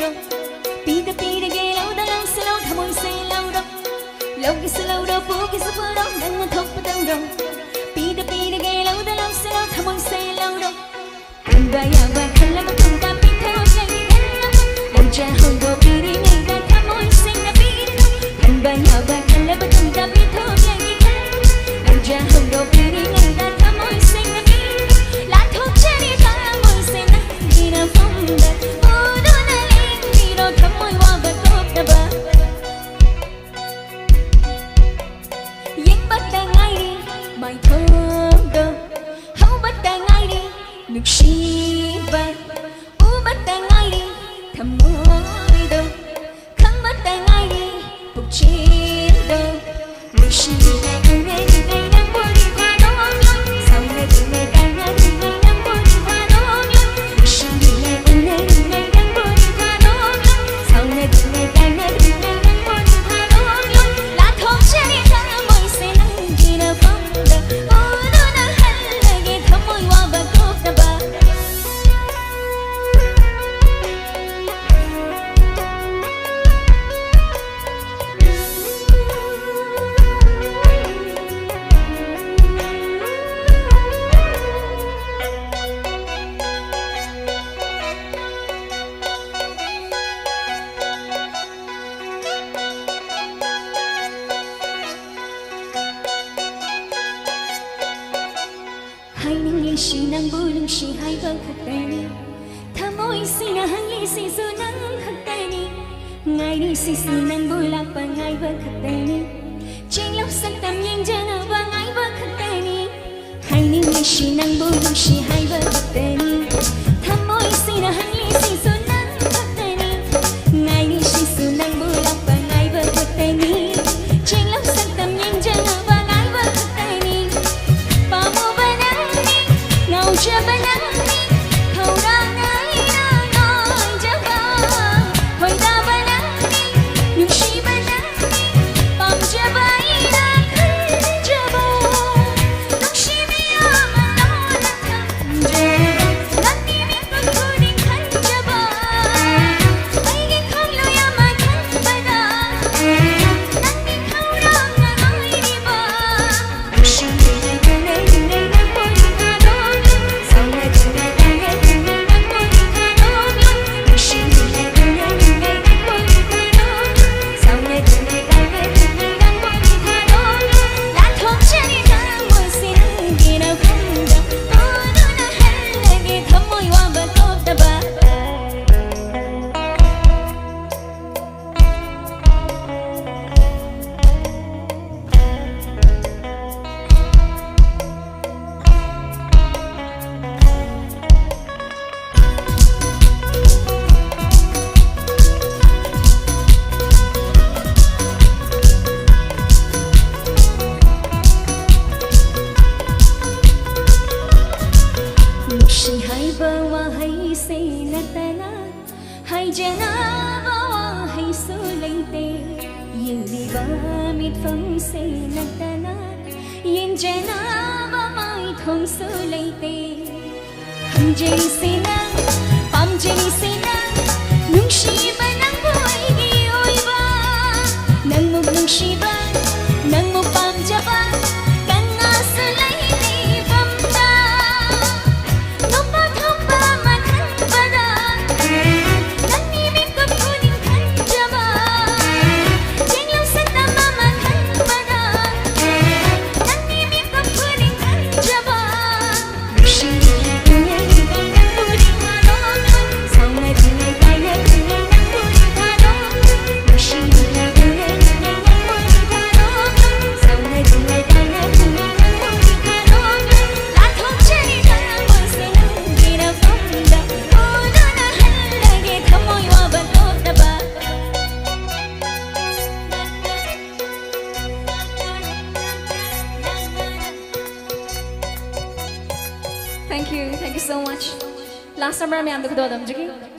đâu 삐득삐득의 laudalang silaw Thamoy silaw đâu Logi silaw đâu Pugi sa padaw Nang thok padaw đâu 삐득삐득의 laudalang silaw Thamoy silaw đâu Bayaba khalam tumta pithaw lagi Lam cha hong do piri ngay da Thamoy sila piri Bayaba khalam tumta pithaw lagi Lam cha hong do piri ngay da Thamoy sila piri La thok chari Thamoy sila gina phong da Bài thơ đâu hấu bắt tay ngay đi nước chi bay u bắt tay ngay đi thầm môi đâu khăng bắt tay ngay đi cuộc chiến đâu nước chi ngày ngày ngày đang qua đi qua đó sau này từ ngày càng ngày ngày đang qua đi qua đó nước chi ngày ngày đang qua đi qua đó sau này từ ngày càng ngày ngày đang qua đi qua đó lá thơm trên đi ta mới sẽ nắng gì đâu hai nâng ly si nang bu lưng si hai vợ khắc tay ni tham môi si na hang ly si su nang khắc tay ni ngày đi si su nang bu lạc và ngày vợ khắc tay ni trên lóc sắc tầm nhìn chân và ngày vợ khắc tay ni hai nâng ly si nang bu lưng si hai vợ khắc tay ni tham môi si na hang ly si su nang khắc tay ni ngày đi si su nang bu lạc và ngày vợ khắc tay ni trên lóc sắc tầm nhìn chân và ngày vợ khắc tay ni Cha ba nắng khâu đang nói cha ba hồi ta ba nắng nhung si ba nắng bom cha ba đã khấn cha ba lúc si mi mà nó đã thầm cha ngắt đi mi có thu đình khấn cha ba ai cái không lo ya mà khấn ba đã nắng đi khâu đang nói đi ba si hai jana bawa hai sulaite yin di ba mit phong se natana yin jana ba mai thong sulaite ham jeni sina pam jeni sina nung shi ba nang boy gi oi ba nang muk nung shi ba nang muk pam ja ba kan nga sulaite pam ta no pa thong ba ma kan ba da Thank you so much. Last summer, I am the